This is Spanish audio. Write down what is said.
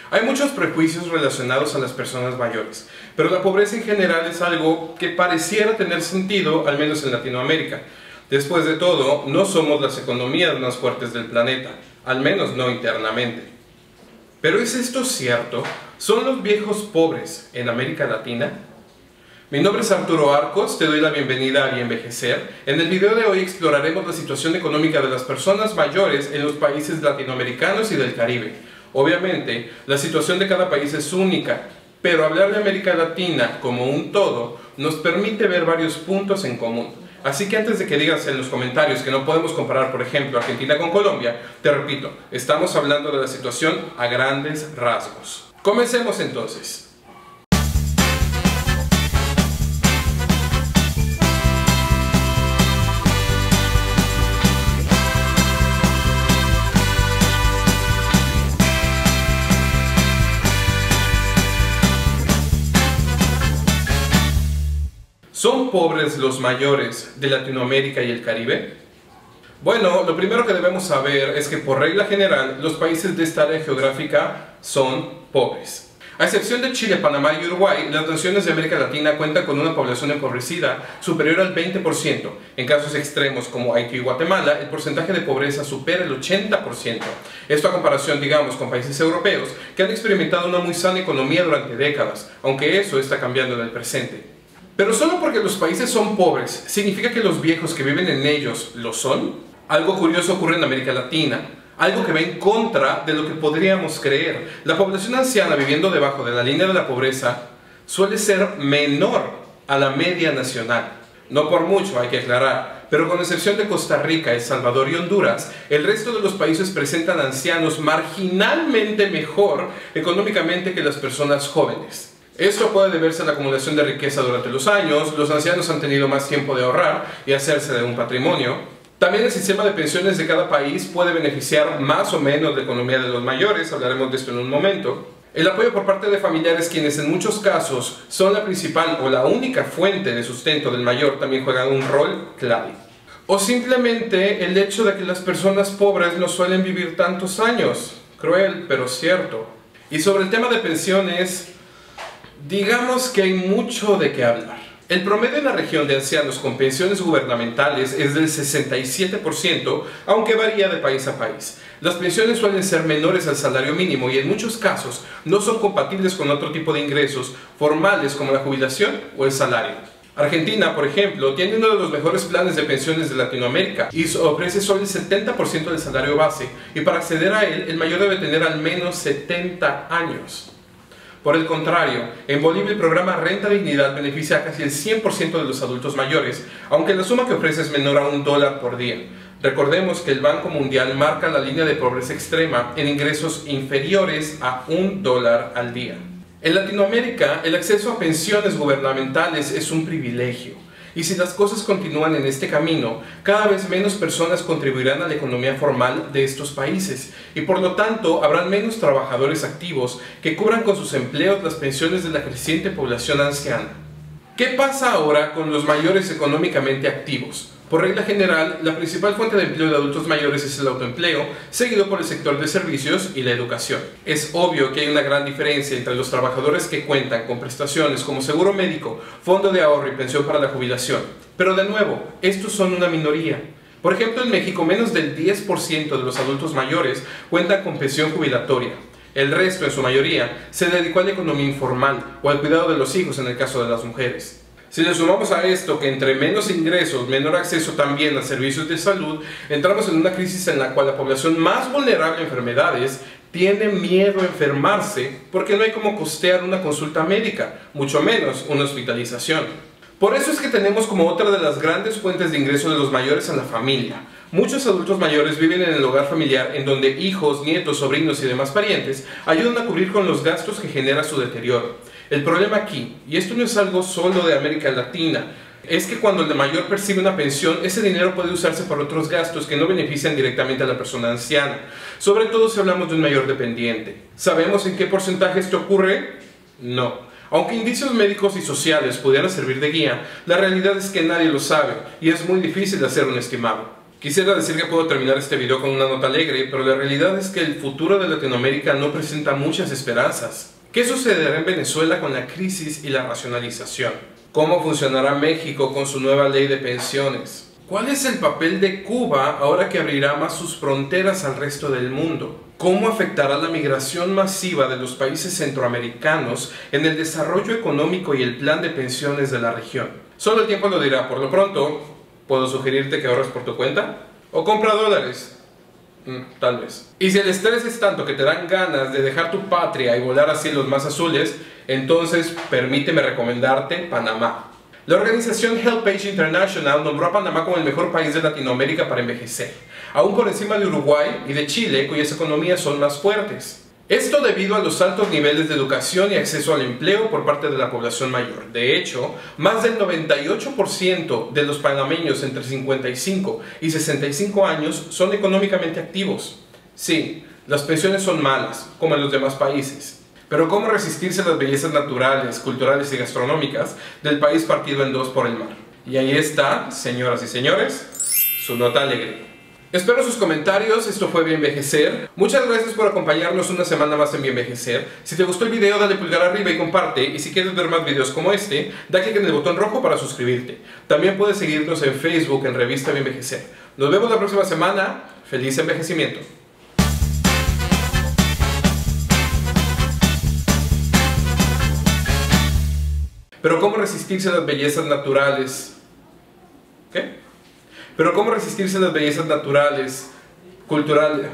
Hay muchos prejuicios relacionados a las personas mayores, pero la pobreza en general es algo que pareciera tener sentido, al menos en Latinoamérica. Después de todo, no somos las economías más fuertes del planeta, al menos no internamente. ¿Pero es esto cierto? ¿Son los viejos pobres en América Latina? Mi nombre es Arturo Arcos, te doy la bienvenida a Bienvejecer. En el video de hoy exploraremos la situación económica de las personas mayores en los países latinoamericanos y del Caribe. Obviamente, la situación de cada país es única, pero hablar de América Latina como un todo nos permite ver varios puntos en común. Así que antes de que digas en los comentarios que no podemos comparar, por ejemplo, Argentina con Colombia, te repito, estamos hablando de la situación a grandes rasgos. Comencemos entonces. ¿Son pobres los mayores de Latinoamérica y el Caribe? Bueno, lo primero que debemos saber es que por regla general los países de esta área geográfica son pobres. A excepción de Chile, Panamá y Uruguay, las naciones de América Latina cuentan con una población empobrecida superior al 20%. En casos extremos como Haití y Guatemala, el porcentaje de pobreza supera el 80%. Esto a comparación, digamos, con países europeos que han experimentado una muy sana economía durante décadas, aunque eso está cambiando en el presente. Pero solo porque los países son pobres, ¿significa que los viejos que viven en ellos lo son? Algo curioso ocurre en América Latina, algo que va en contra de lo que podríamos creer. La población anciana viviendo debajo de la línea de la pobreza suele ser menor a la media nacional. No por mucho, hay que aclarar, pero con excepción de Costa Rica, El Salvador y Honduras, el resto de los países presentan ancianos marginalmente mejor económicamente que las personas jóvenes. Esto puede deberse a la acumulación de riqueza durante los años, los ancianos han tenido más tiempo de ahorrar y hacerse de un patrimonio. También el sistema de pensiones de cada país puede beneficiar más o menos la economía de los mayores, hablaremos de esto en un momento. El apoyo por parte de familiares, quienes en muchos casos son la principal o la única fuente de sustento del mayor, también juegan un rol clave. O simplemente el hecho de que las personas pobres no suelen vivir tantos años. Cruel, pero cierto. Y sobre el tema de pensiones, digamos que hay mucho de qué hablar. El promedio en la región de ancianos con pensiones gubernamentales es del 67%, aunque varía de país a país. Las pensiones suelen ser menores al salario mínimo y en muchos casos no son compatibles con otro tipo de ingresos formales como la jubilación o el salario. Argentina, por ejemplo, tiene uno de los mejores planes de pensiones de Latinoamérica y ofrece solo el 70% del salario base, y para acceder a él, el mayor debe tener al menos 70 años. Por el contrario, en Bolivia el programa Renta Dignidad beneficia a casi el 100% de los adultos mayores, aunque la suma que ofrece es menor a $1 por día. Recordemos que el Banco Mundial marca la línea de pobreza extrema en ingresos inferiores a $1 al día. En Latinoamérica, el acceso a pensiones gubernamentales es un privilegio. Y si las cosas continúan en este camino, cada vez menos personas contribuirán a la economía formal de estos países y por lo tanto habrán menos trabajadores activos que cubran con sus empleos las pensiones de la creciente población anciana. ¿Qué pasa ahora con los mayores económicamente activos? Por regla general, la principal fuente de empleo de adultos mayores es el autoempleo, seguido por el sector de servicios y la educación. Es obvio que hay una gran diferencia entre los trabajadores que cuentan con prestaciones como seguro médico, fondo de ahorro y pensión para la jubilación. Pero de nuevo, estos son una minoría. Por ejemplo, en México, menos del 10% de los adultos mayores cuentan con pensión jubilatoria. El resto, en su mayoría, se dedicó a la economía informal o al cuidado de los hijos en el caso de las mujeres. Si le sumamos a esto que entre menos ingresos, menor acceso también a servicios de salud, entramos en una crisis en la cual la población más vulnerable a enfermedades tiene miedo a enfermarse porque no hay cómo costear una consulta médica, mucho menos una hospitalización. Por eso es que tenemos como otra de las grandes fuentes de ingreso de los mayores a la familia. Muchos adultos mayores viven en el hogar familiar en donde hijos, nietos, sobrinos y demás parientes ayudan a cubrir con los gastos que genera su deterioro. El problema aquí, y esto no es algo solo de América Latina, es que cuando el mayor percibe una pensión, ese dinero puede usarse para otros gastos que no benefician directamente a la persona anciana, sobre todo si hablamos de un mayor dependiente. ¿Sabemos en qué porcentaje esto ocurre? No. Aunque indicios médicos y sociales pudieran servir de guía, la realidad es que nadie lo sabe y es muy difícil hacer un estimado. Quisiera decir que puedo terminar este video con una nota alegre, pero la realidad es que el futuro de Latinoamérica no presenta muchas esperanzas. ¿Qué sucederá en Venezuela con la crisis y la racionalización? ¿Cómo funcionará México con su nueva ley de pensiones? ¿Cuál es el papel de Cuba ahora que abrirá más sus fronteras al resto del mundo? ¿Cómo afectará la migración masiva de los países centroamericanos en el desarrollo económico y el plan de pensiones de la región? Solo el tiempo lo dirá. Por lo pronto, ¿puedo sugerirte que ahorres por tu cuenta? ¿O compra dólares? Tal vez. Y si el estrés es tanto que te dan ganas de dejar tu patria y volar a cielos más azules, entonces permíteme recomendarte Panamá. La organización HealthPage International nombró a Panamá como el mejor país de Latinoamérica para envejecer, aún por encima de Uruguay y de Chile, cuyas economías son más fuertes. Esto debido a los altos niveles de educación y acceso al empleo por parte de la población mayor. De hecho, más del 98% de los panameños entre 55 y 65 años son económicamente activos. Sí, las pensiones son malas, como en los demás países. Pero ¿cómo resistirse a las bellezas naturales, culturales y gastronómicas del país partido en dos por el mar? Y ahí está, señoras y señores, su nota alegre. Espero sus comentarios. Esto fue Bienvejecer. Muchas gracias por acompañarnos una semana más en Bienvejecer. Si te gustó el video, dale pulgar arriba y comparte. Y si quieres ver más videos como este, da clic en el botón rojo para suscribirte. También puedes seguirnos en Facebook en Revista Bienvejecer. Nos vemos la próxima semana. ¡Feliz envejecimiento! Pero ¿cómo resistirse a las bellezas naturales? ¿Qué? Pero ¿cómo resistirse a las bellezas naturales, culturales?